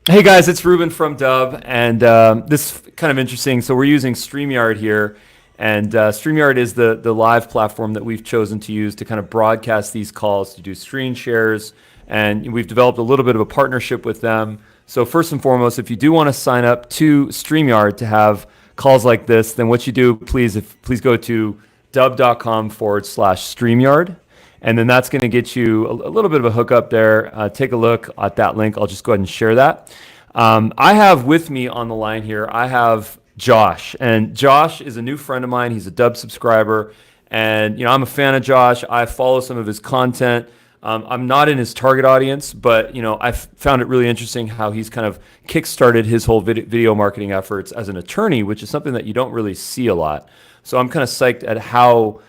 Hey guys, it's Ruben from Dubb, and this is kind of interesting. So we're using StreamYard here, and StreamYard is the live platform that we've chosen to use to kind of broadcast these calls, to do screen shares, and we've developed a little bit of a partnership with them. So first and foremost, if you do want to sign up to StreamYard to have calls like this, then what you do, please go to dubb.com/StreamYard. And then that's going to get you a little bit of a hookup there. Take a look at that link. I'll just go ahead and share that. I have with me on the line here, I have Josh. And Josh is a new friend of mine. He's a Dubb subscriber. And, I'm a fan of Josh. I follow some of his content. I'm not in his target audience, but, I found it really interesting how he's kind of kickstarted his whole video marketing efforts as an attorney, which is something that you don't really see a lot. So I'm kind of psyched at how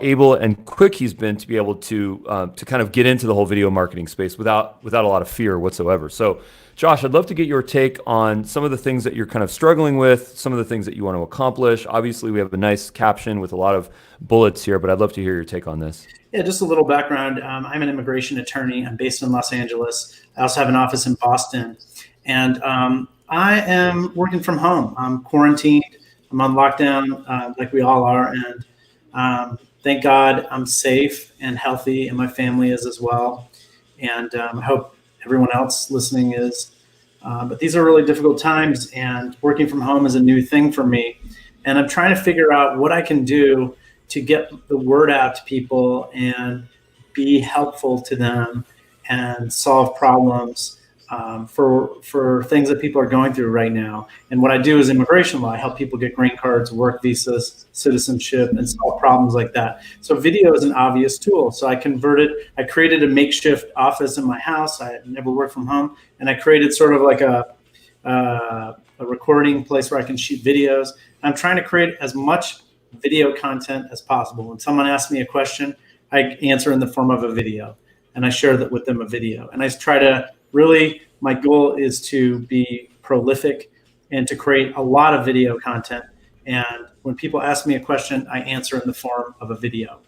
able and quick he's been to be able to kind of get into the whole video marketing space without a lot of fear whatsoever. So, Josh, I'd love to get your take on some of the things that you're kind of struggling with, some of the things that you want to accomplish. Obviously, we have a nice caption with a lot of bullets here, but I'd love to hear your take on this. Yeah, just a little background. I'm an immigration attorney. I'm based in Los Angeles. I also have an office in Boston. And I am working from home. I'm quarantined. I'm on lockdown, like we all are. And thank God I'm safe and healthy, and my family is as well. And I hope everyone else listening is. But these are really difficult times, and working from home is a new thing for me. And I'm trying to figure out what I can do to get the word out to people and be helpful to them and solve problems for things that people are going through right now. And what I do is immigration law. I help people get green cards, work visas, citizenship, and solve problems like that. So video is an obvious tool. So I created a makeshift office in my house. I had never worked from home. And I created sort of like a recording place where I can shoot videos. I'm trying to create as much video content as possible. When someone asks me a question, I answer in the form of a video, and I share that with them a video. And I try to really, my goal is to be prolific and to create a lot of video content. And when people ask me a question, I answer in the form of a video.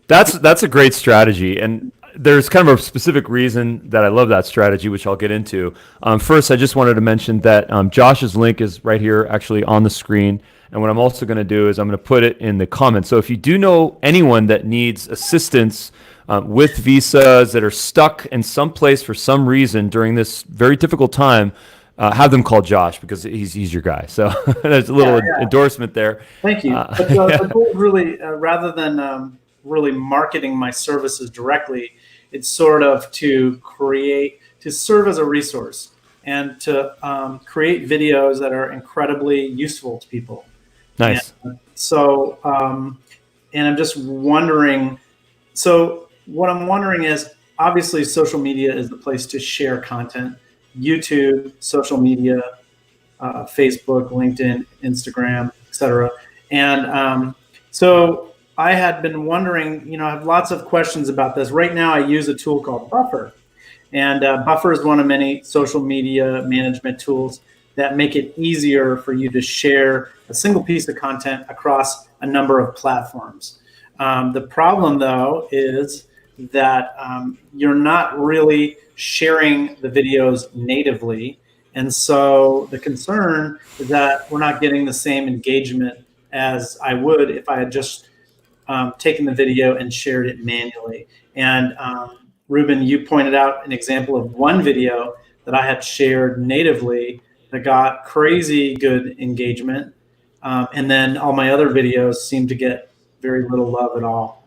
That's a great strategy, and there's kind of a specific reason that I love that strategy, which I'll get into. First, I just wanted to mention that Josh's link is right here, actually on the screen. And what I'm also going to do is I'm going to put it in the comments. So if you do know anyone that needs assistance with visas that are stuck in some place for some reason during this very difficult time, have them call Josh because he's your guy. So there's a little endorsement there. Thank you. But the goal really, rather than really marketing my services directly, it's sort of to serve as a resource and to create videos that are incredibly useful to people. Nice. And so, and I'm just wondering, so what I'm wondering is, obviously social media is the place to share content. YouTube, social media, Facebook, LinkedIn, Instagram, etc. And so I had been wondering, I have lots of questions about this. Right now I use a tool called Buffer. And Buffer is one of many social media management tools that make it easier for you to share a single piece of content across a number of platforms. The problem, though, is that you're not really sharing the videos natively. And so the concern is that we're not getting the same engagement as I would if I had just taken the video and shared it manually. And Ruben, you pointed out an example of one video that I had shared natively that got crazy good engagement. And then all my other videos seem to get very little love at all.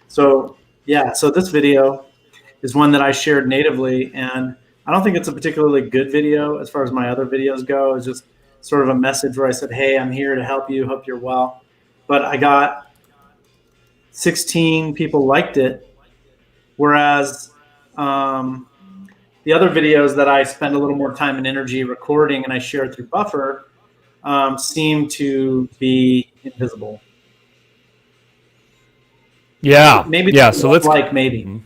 So this video is one that I shared natively, and I don't think it's a particularly good video as far as my other videos go. It's just sort of a message where I said, hey, I'm here to help you, hope you're well. But I got 16 people liked it, whereas the other videos that I spend a little more time and energy recording and I share through Buffer seem to be invisible. Yeah. Maybe yeah. So let's maybe. Mm-hmm.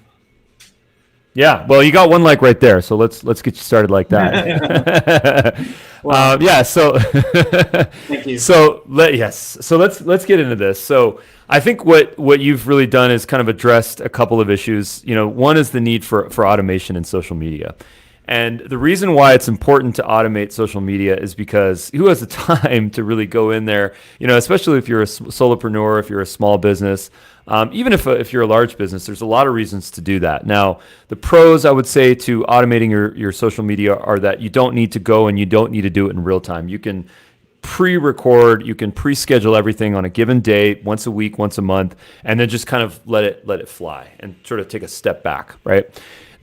Yeah. Well, you got one like right there, so let's get you started like that. Wow. So Thank you. So let's get into this. So I think what you've really done is kind of addressed a couple of issues. One is the need for automation in social media. And the reason why it's important to automate social media is because who has the time to really go in there, especially if you're a solopreneur, if you're a small business, even if you're a large business, there's a lot of reasons to do that. Now, the pros I would say to automating your social media are that you don't need to go and you don't need to do it in real time. You can pre-record, you can pre-schedule everything on a given day, once a week, once a month, and then just kind of let it fly and sort of take a step back, right?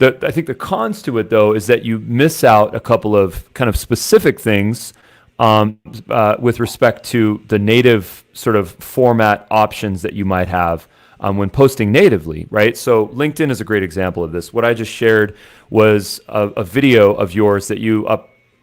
I think the cons to it, though, is that you miss out a couple of kind of specific things with respect to the native sort of format options that you might have when posting natively, right? So LinkedIn is a great example of this. What I just shared was a video of yours that you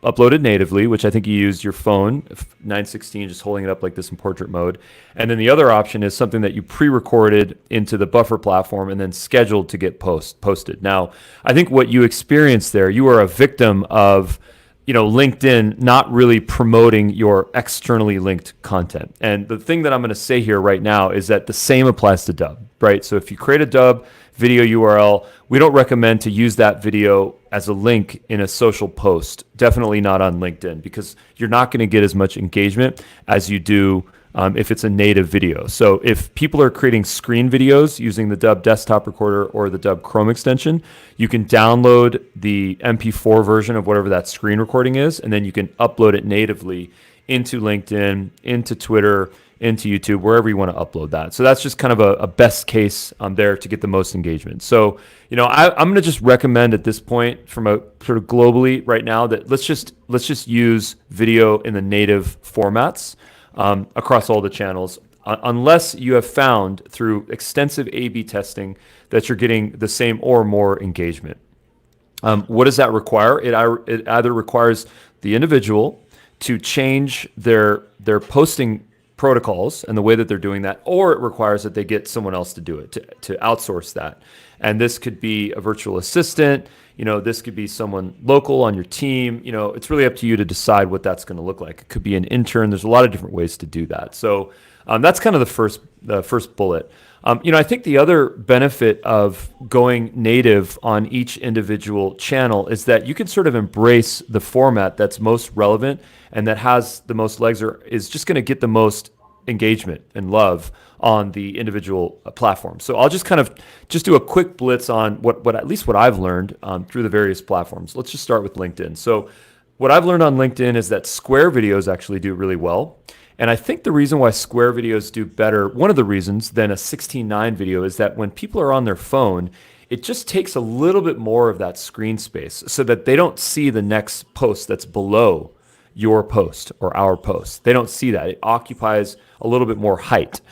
uploaded natively, which I think you used your phone, 916, just holding it up like this in portrait mode. And then the other option is something that you pre-recorded into the Buffer platform and then scheduled to get posted. Now, I think what you experienced there, you are a victim of LinkedIn not really promoting your externally linked content. And the thing that I'm going to say here right now is that the same applies to Dubb, right? So if you create a Dubb video URL, we don't recommend to use that video as a link in a social post. Definitely not on LinkedIn, because you're not going to get as much engagement as you do if it's a native video. So if people are creating screen videos using the Dubb desktop recorder or the Dubb Chrome extension, you can download the MP4 version of whatever that screen recording is, and then you can upload it natively into LinkedIn, into Twitter, into YouTube, wherever you want to upload that. So that's just kind of a best case there to get the most engagement. So, I'm going to just recommend at this point, from a sort of globally right now, that let's just use video in the native formats across all the channels, unless you have found through extensive A/B testing that you're getting the same or more engagement. What does that require? It either requires the individual to change their posting protocols and the way that they're doing that, or it requires that they get someone else to do it, to outsource that. And this could be a virtual assistant, this could be someone local on your team. It's really up to you to decide what that's going to look like. It could be an intern. There's a lot of different ways to do that. So that's kind of the first bullet. I think the other benefit of going native on each individual channel is that you can sort of embrace the format that's most relevant and that has the most legs, or is just going to get the most engagement and love on the individual platform. So I'll just do a quick blitz on what at least what I've learned through the various platforms. Let's just start with LinkedIn. So what I've learned on LinkedIn is that square videos actually do really well. And I think the reason why square videos do better, one of the reasons, than a 16:9 video is that when people are on their phone, it just takes a little bit more of that screen space so that they don't see the next post that's below your post or our post. They don't see that. It occupies a little bit more height.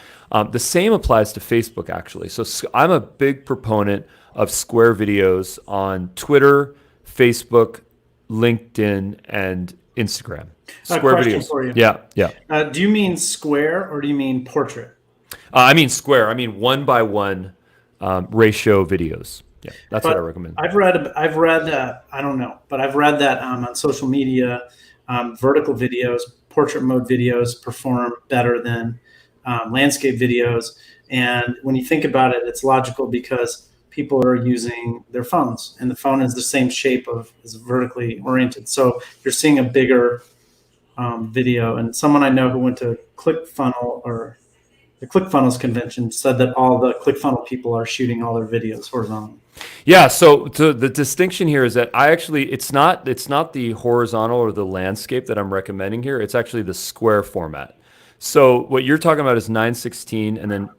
The same applies to Facebook, actually. So I'm a big proponent of square videos on Twitter, Facebook, LinkedIn, and Instagram. Square videos. For you. Yeah. Do you mean square or do you mean portrait? I mean square. I mean 1:1 ratio videos. Yeah, that's what I recommend. I've read. I don't know, but I've read that on social media, vertical videos, portrait mode videos perform better than landscape videos. And when you think about it, it's logical because people are using their phones, and the phone is the same shape is vertically oriented. So you're seeing a bigger video. And someone I know who went to ClickFunnels, or the ClickFunnels convention, said that all the ClickFunnels people are shooting all their videos horizontally. Yeah, so the distinction here is that it's not the horizontal or the landscape that I'm recommending here. It's actually the square format. So what you're talking about is 9:16, and then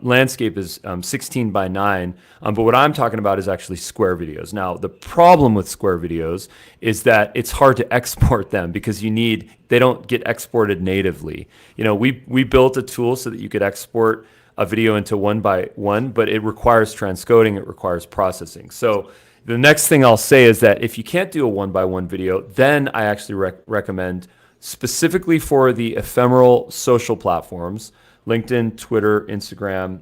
landscape is 16:9. But what I'm talking about is actually square videos. Now, the problem with square videos is that it's hard to export them because they don't get exported natively. We built a tool so that you could export a video into 1:1, but it requires transcoding, it requires processing. So the next thing I'll say is that if you can't do a 1:1 video, then I actually recommend, specifically for the ephemeral social platforms, LinkedIn, Twitter, Instagram,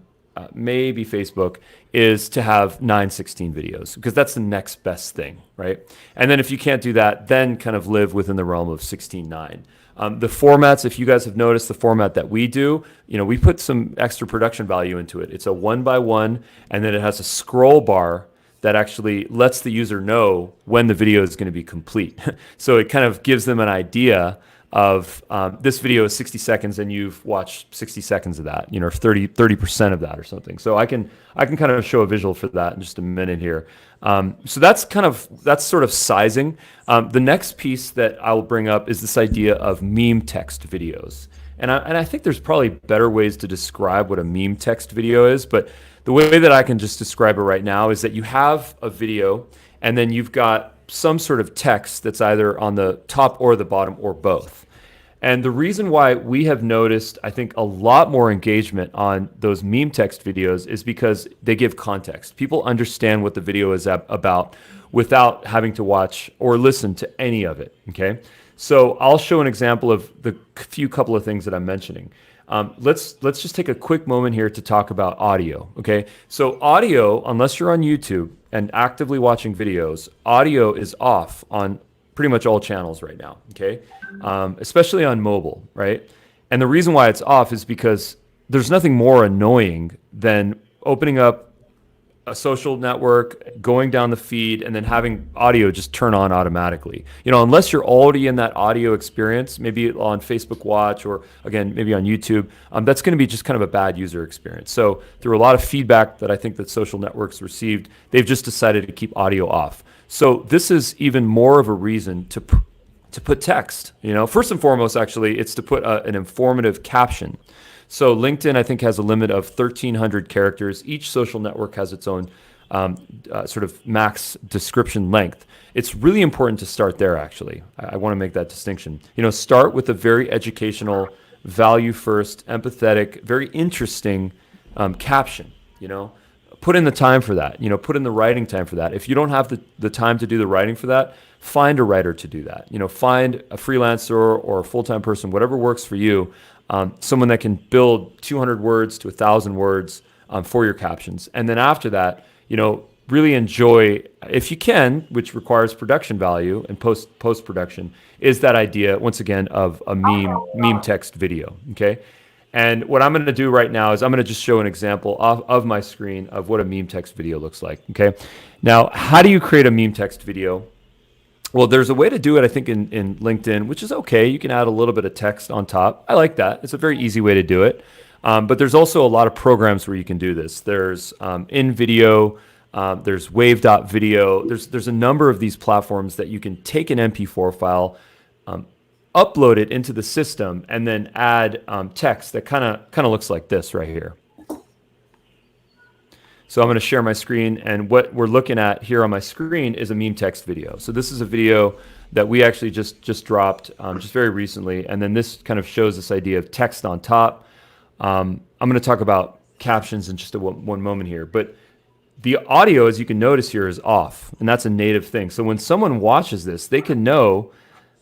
maybe Facebook, is to have 9:16 videos, because that's the next best thing, right? And then if you can't do that, then kind of live within the realm of 16:9. The formats, if you guys have noticed the format that we do, we put some extra production value into it. It's a 1:1, and then it has a scroll bar that actually lets the user know when the video is going to be complete. So it kind of gives them an idea of this video is 60 seconds and you've watched 60 seconds of that, 30% of that or something. So I can kind of show a visual for that in just a minute here. So that's sort of sizing. The next piece that I will bring up is this idea of meme text videos. And I think there's probably better ways to describe what a meme text video is, but the way that I can just describe it right now is that you have a video and then you've got some sort of text that's either on the top or the bottom or both. And the reason why we have noticed, I think, a lot more engagement on those meme text videos is because they give context. People understand what the video is about without having to watch or listen to any of it, okay? So I'll show an example of the couple of things that I'm mentioning. Let's just take a quick moment here to talk about audio, okay? So audio, unless you're on YouTube and actively watching videos, audio is off on pretty much all channels right now, okay? Especially on mobile, right? And the reason why it's off is because there's nothing more annoying than opening up a social network, going down the feed, and then having audio just turn on automatically. Unless you're already in that audio experience, maybe on Facebook Watch or, again, maybe on YouTube, that's going to be just kind of a bad user experience. So through a lot of feedback that I think that social networks received, they've just decided to keep audio off. So this is even more of a reason to put text. First and foremost, actually, it's to put an informative caption. So LinkedIn, I think, has a limit of 1,300 characters. Each social network has its own sort of max description length. It's really important to start there, actually. I want to make that distinction. Start with a very educational, value-first, empathetic, very interesting caption. Put in the time for that. Put in the writing time for that. If you don't have the time to do the writing for that, find a writer to do that. Find a freelancer or a full-time person, whatever works for you. Someone that can build 200 words to 1,000 words for your captions. And then after that, really enjoy, if you can, which requires production value and post-production, is that idea, once again, of a meme text video, okay? And what I'm going to do right now is I'm going to just show an example of my screen of what a meme text video looks like, okay? Now, how do you create a meme text video? Well, there's a way to do it, I think, in LinkedIn, which is okay. You can add a little bit of text on top. I like that. It's a very easy way to do it. But there's also a lot of programs where you can do this. There's InVideo, there's Wave.video. There's a number of these platforms that you can take an MP4 file, upload it into the system, and then add text that kind of looks like this right here. So I'm going to share my screen, and what we're looking at here on my screen is a meme text video. So this is a video that we actually just dropped just very recently, and then this kind of shows this idea of text on top. I'm going to talk about captions in just one moment here, but the audio, as you can notice here, is off, and that's a native thing. So when someone watches this, they can know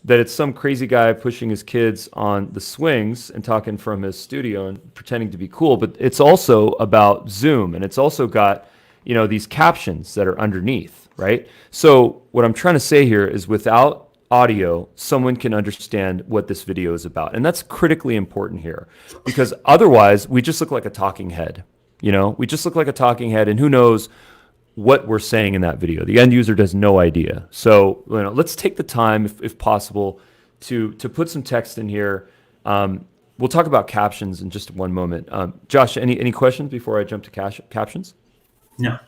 that it's some crazy guy pushing his kids on the swings and talking from his studio and pretending to be cool, but it's also about Zoom, and it's also got, these captions that are underneath, right? So what I'm trying to say here is without audio, someone can understand what this video is about. And that's critically important here, because otherwise we just look like a talking head. We just look like a talking head, and who knows what we're saying in that video. The end user has no idea. So let's take the time, if possible, to put some text in here. We'll talk about captions in just one moment. Josh, any questions before I jump to captions? No.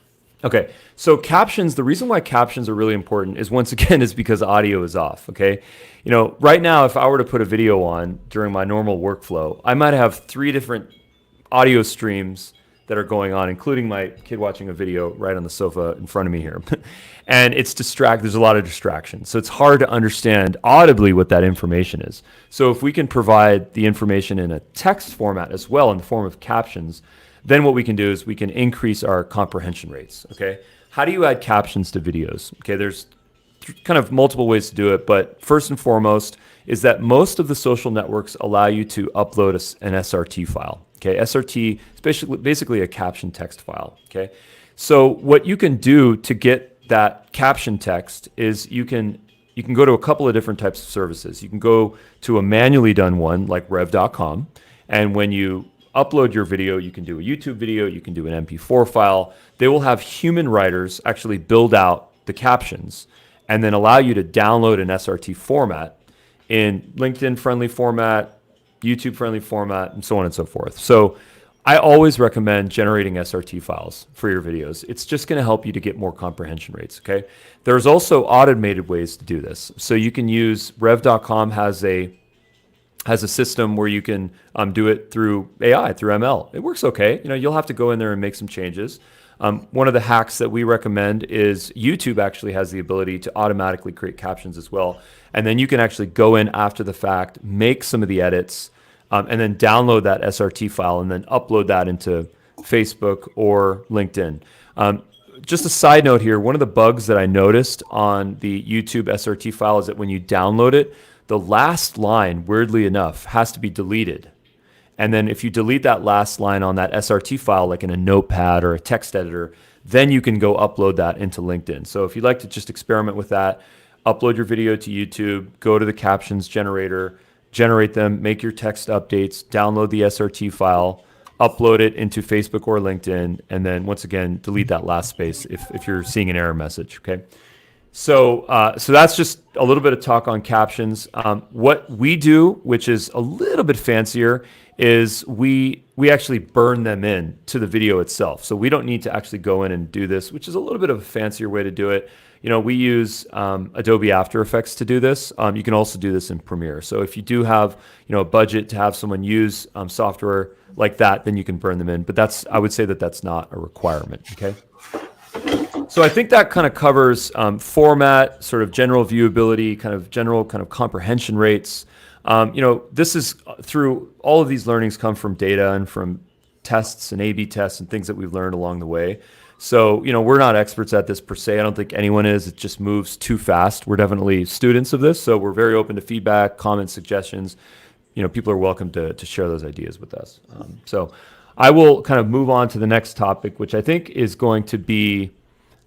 Okay, so captions, the reason why captions are really important is, once again, is because audio is off, okay? Right now, if I were to put a video on during my normal workflow, I might have 3 different audio streams that are going on, including my kid watching a video right on the sofa in front of me here. And there's a lot of distraction. So it's hard to understand audibly what that information is. So if we can provide the information in a text format as well, in the form of captions, then what we can do is we can increase our comprehension rates, okay? How do you add captions to videos? Okay, there's kind of multiple ways to do it, but first and foremost is that most of the social networks allow you to upload an SRT file. Okay, SRT is basically a caption text file. Okay, so what you can do to get that caption text is you can go to a couple of different types of services. You can go to a manually done one like rev.com, and when you upload your video. You can do a YouTube video. You can do an MP4 file. They will have human writers actually build out the captions and then allow you to download an SRT format in LinkedIn friendly format, YouTube friendly format, and so on and so forth. So I always recommend generating SRT files for your videos. It's just going to help you to get more comprehension rates, okay? There's also automated ways to do this. So you can use rev.com has a system where you can do it through AI, through ML. It works okay. You'll have to go in there and make some changes. One of the hacks that we recommend is YouTube actually has the ability to automatically create captions as well. And then you can actually go in after the fact, make some of the edits, and then download that SRT file and then upload that into Facebook or LinkedIn. Just a side note here, one of the bugs that I noticed on the YouTube SRT file is that when you download it, the last line, weirdly enough, has to be deleted. And then if you delete that last line on that SRT file, like in a notepad or a text editor, then you can go upload that into LinkedIn. So if you'd like to just experiment with that, upload your video to YouTube, go to the captions generator, generate them, make your text updates, download the SRT file, upload it into Facebook or LinkedIn, and then once again, delete that last space if you're seeing an error message, okay? So that's just a little bit of talk on captions. What we do, which is a little bit fancier, is we actually burn them in to the video itself. So we don't need to actually go in and do this, which is a little bit of a fancier way to do it. We use Adobe After Effects to do this. You can also do this in Premiere. So if you do have, a budget to have someone use software like that, then you can burn them in. But I would say that's not a requirement. Okay. So I think that kind of covers format, sort of general viewability, general comprehension rates. This is through all of these learnings come from data and from tests and A/B tests and things that we've learned along the way. So, we're not experts at this per se. I don't think anyone is. It just moves too fast. We're definitely students of this. So we're very open to feedback, comments, suggestions. People are welcome to share those ideas with us. So I will kind of move on to the next topic, which I think is going to be,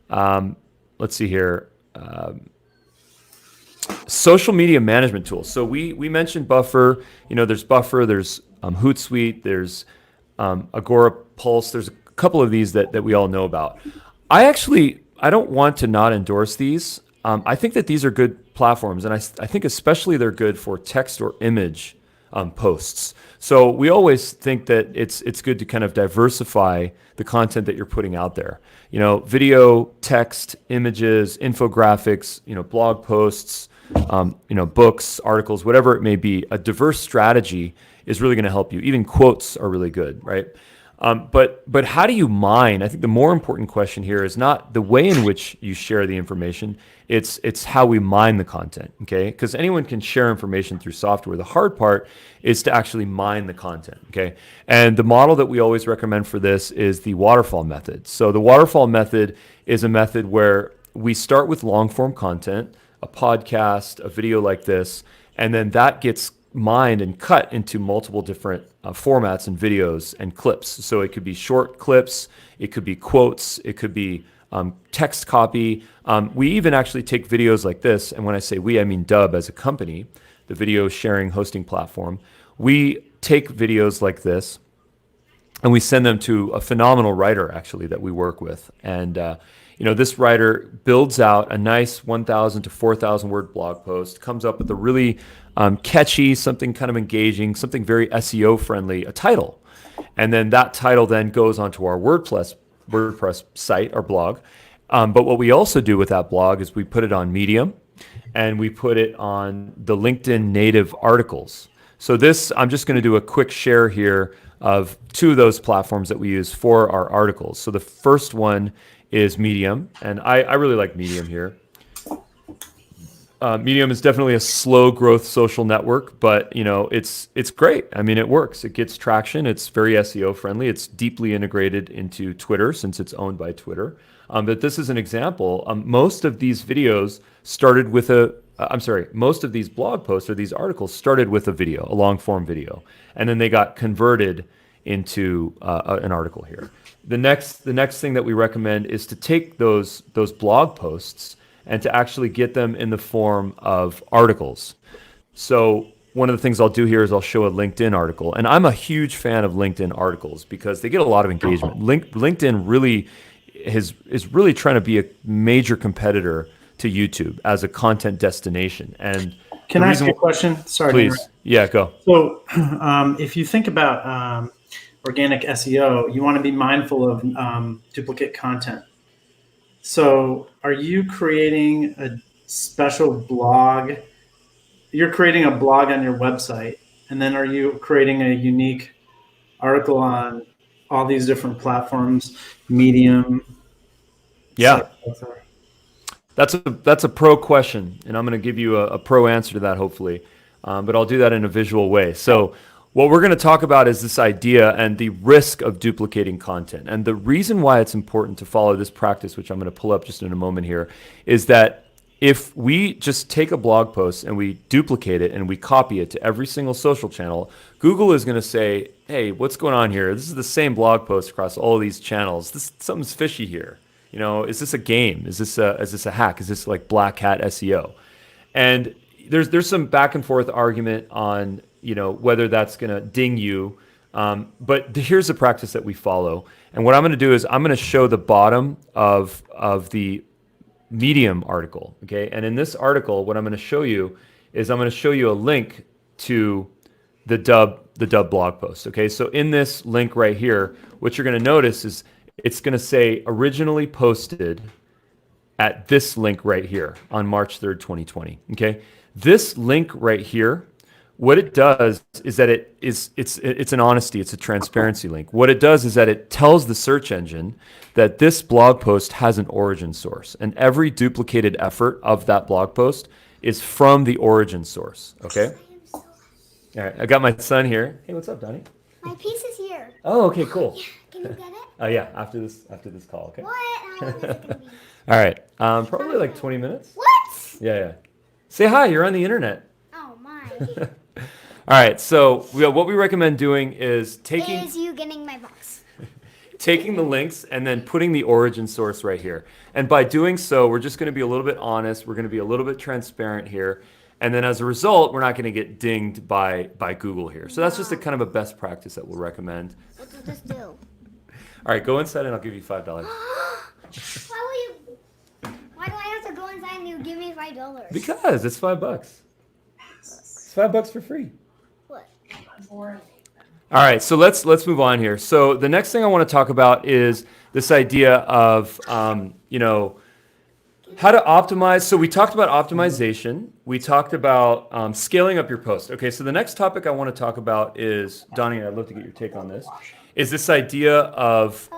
let's see here, social media management tools. So we mentioned Buffer. There's Buffer, there's Hootsuite, there's Agora Pulse. There's a couple of these that we all know about. I don't want to not endorse these. I think that these are good platforms, and I think especially they're good for text or image posts. So we always think that it's good to kind of diversify the content that you're putting out there. Video, text, images, infographics, blog posts, books, articles, whatever it may be. A diverse strategy is really going to help you. Even quotes are really good, right? But how do you mine? I think the more important question here is not the way in which you share the information. It's how we mine the content, okay? Because anyone can share information through software. The hard part is to actually mine the content, okay? And the model that we always recommend for this is the waterfall method. So the waterfall method is a method where we start with long form content, a podcast, a video like this, and then that gets mined and cut into multiple different formats and videos and clips. So it could be short clips, it could be quotes, it could be text copy. We even actually take videos like this, and when I say we, I mean Dubb as a company, the video sharing hosting platform. We take videos like this and we send them to a phenomenal writer actually that we work with. And this writer builds out a nice 1,000 to 4,000 word blog post, comes up with a really catchy, something kind of engaging, something very SEO friendly, a title. And then that title then goes onto our WordPress site, our blog. But what we also do with that blog is we put it on Medium and we put it on the LinkedIn native articles. So I'm just going to do a quick share here of two of those platforms that we use for our articles. So the first one is Medium, and I really like Medium here. Medium is definitely a slow growth social network, but it's great. I mean, it works. It gets traction. It's very SEO friendly. It's deeply integrated into Twitter since it's owned by Twitter. But this is an example. Most of these videos started with most of these blog posts or these articles started with a video, a long form video, and then they got converted into an article here. The next thing that we recommend is to take those blog posts and to actually get them in the form of articles. So one of the things I'll do here is I'll show a LinkedIn article. And I'm a huge fan of LinkedIn articles because they get a lot of engagement. LinkedIn really is really trying to be a major competitor to YouTube as a content destination. And can I ask you a question? Sorry, please. Yeah, go. So, if you think about organic SEO, you want to be mindful of duplicate content. So, are you creating a special blog? You're creating a blog on your website, and then are you creating a unique article on all these different platforms, Medium, Yeah. etc.? That's a pro question, and I'm going to give you a pro answer to that, hopefully. But I'll do that in a visual way. So what we're going to talk about is this idea and the risk of duplicating content. And the reason why it's important to follow this practice, which I'm going to pull up just in a moment here, is that if we just take a blog post and we duplicate it and we copy it to every single social channel, Google is going to say, hey, what's going on here? This is the same blog post across all of these channels. Something's fishy here. You know, is this a game? Is this a hack? Is this like black hat SEO? And there's some back and forth argument on, you know, whether that's going to ding you. But here's the practice that we follow. And what I'm going to do is I'm going to show the bottom of the Medium article. Okay. And in this article, what I'm going to show you is I'm going to show you a link to the Dubb blog post. Okay. So in this link right here, what you're going to notice is it's going to say originally posted at this link right here on March 3rd, 2020. Okay. This link right here, what it does is that it's an honesty, it's a transparency link. What it does is that it tells the search engine that this blog post has an origin source, and every duplicated effort of that blog post is from the origin source. Okay. All right. I got my son here. Hey, what's up, Donnie? My piece is here. Oh, okay, cool. Can you get it? Oh yeah, after this call, okay. What? How long is it gonna be? All right, probably like 20 minutes. What? Yeah. Say hi. You're on the internet. Oh my. All right. So what we recommend doing is Is you getting my box? taking the links and then putting the origin source right here. And by doing so, we're just going to be a little bit honest. We're going to be a little bit transparent here. And then as a result, we're not going to get dinged by Google here. So that's just a kind of a best practice that we'll recommend. What does this do? All right, go inside and I'll give you $5. Why do I have to go inside and you give me $5? Because it's $5. It's $5 for free. What? All right, so let's move on here. So the next thing I want to talk about is this idea of how to optimize. So we talked about optimization. We talked about scaling up your post. Okay, so the next topic I want to talk about is, Donnie, I'd love to get your take on this, is this idea of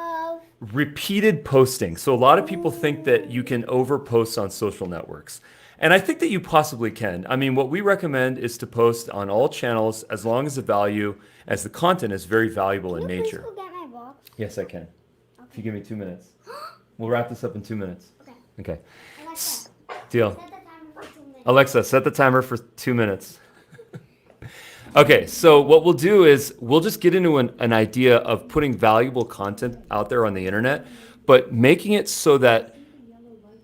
repeated posting. So a lot of people think that you can overpost on social networks. And I think that you possibly can. I mean, what we recommend is to post on all channels as long as the content is very valuable in nature. Can you please go get my box? Yes, I can. Okay. If you give me 2 minutes. We'll wrap this up in 2 minutes. Okay. Alexa, Deal. set the timer for 2 minutes. Alexa, set the timer for 2 minutes. Okay, so what we'll do is we'll just get into an idea of putting valuable content out there on the internet, but making it so that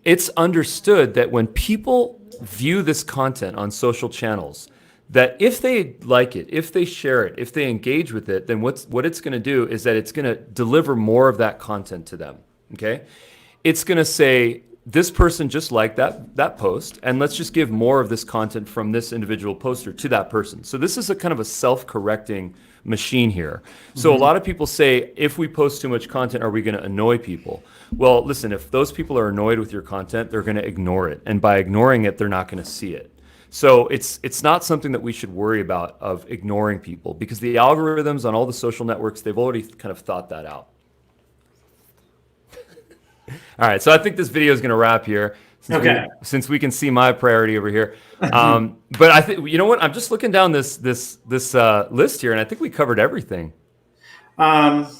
it's understood that when people view this content on social channels, that if they like it, if they share it, if they engage with it, then what it's going to do is that it's going to deliver more of that content to them. Okay, it's going to say, this person just liked that post, and let's just give more of this content from this individual poster to that person. So this is a kind of a self-correcting machine here. So a lot of people say, if we post too much content, are we going to annoy people? Well, listen, if those people are annoyed with your content, they're going to ignore it. And by ignoring it, they're not going to see it. So it's not something that we should worry about of ignoring people, because the algorithms on all the social networks, they've already kind of thought that out. All right, so I think this video is going to wrap here, since we can see my priority over here. But I think, you know what? I'm just looking down this list here, and I think we covered everything. Yeah.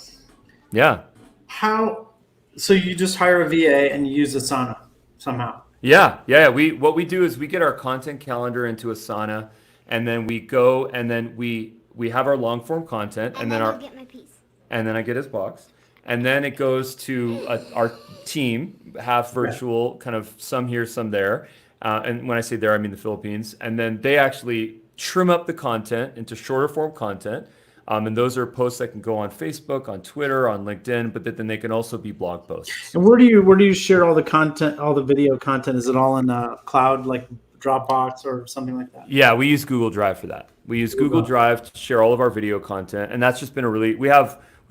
So you just hire a VA and you use Asana somehow? Yeah. What we do is we get our content calendar into Asana, and then we go and then we have our long form content, and then I'll get my piece. And then I get his box. And then it goes to our team, half virtual, kind of some here, some there. And when I say there, I mean the Philippines. And then they actually trim up the content into shorter form content. And those are posts that can go on Facebook, on Twitter, on LinkedIn, but then they can also be blog posts. And where do you share all the content, all the video content? Is it all in a cloud like Dropbox or something like that? Yeah, we use Google Drive for that. We use Google Drive to share all of our video content, and that's just been we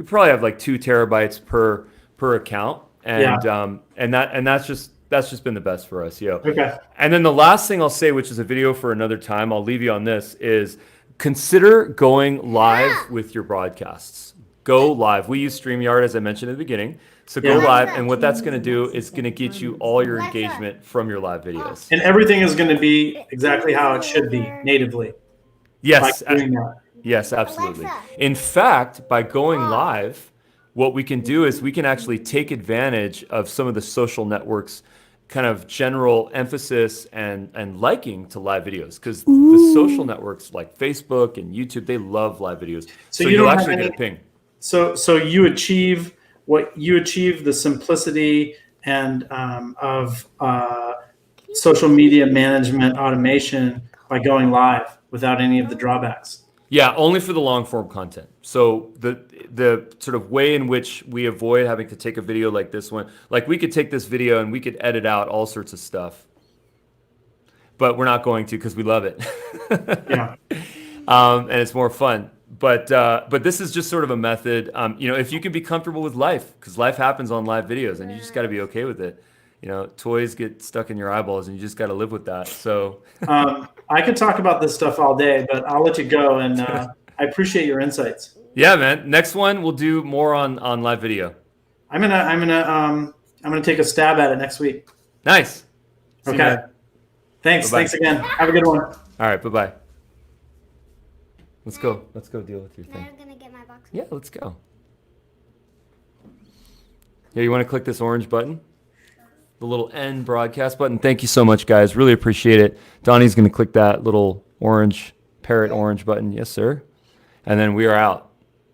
probably have like 2 terabytes per account, and that's just been the best for us, yo. Okay. And then the last thing I'll say, which is a video for another time, I'll leave you on this, is consider going live with your broadcasts. Go live. We use StreamYard, as I mentioned at the beginning. So go live, and what that's going to do is going to get you all your engagement from your live videos. And everything is going to be exactly how it should be natively. Yes, By doing that. yes, absolutely. In fact, by going live, what we can do is we can actually take advantage of some of the social networks kind of general emphasis and liking to live videos, because the social networks like Facebook and YouTube, they love live videos. So you'll actually get a ping. So you achieve the simplicity and of social media management automation by going live without any of the drawbacks. Yeah, only for the long form content. So the sort of way in which we avoid having to take a video like this one, like we could take this video and we could edit out all sorts of stuff, but we're not going to because we love it. Yeah. And it's more fun. But this is just sort of a method, if you can be comfortable with life, because life happens on live videos and you just got to be okay with it. Toys get stuck in your eyeballs and you just got to live with that. So I could talk about this stuff all day, but I'll let you go. And I appreciate your insights. Yeah, man. Next one, we'll do more on live video. I'm gonna take a stab at it next week. Nice. See Okay. you, man. Thanks. Bye-bye. Thanks again. Have a good one. All right. Bye-bye. Let's go. Let's go deal with your thing. I'm gonna get my box. Yeah, let's go. Yeah, you want to click this orange button? The little end broadcast button. Thank you so much, guys. Really appreciate it. Donnie's going to click that little orange, parrot orange button. Yes, sir. And then we are out.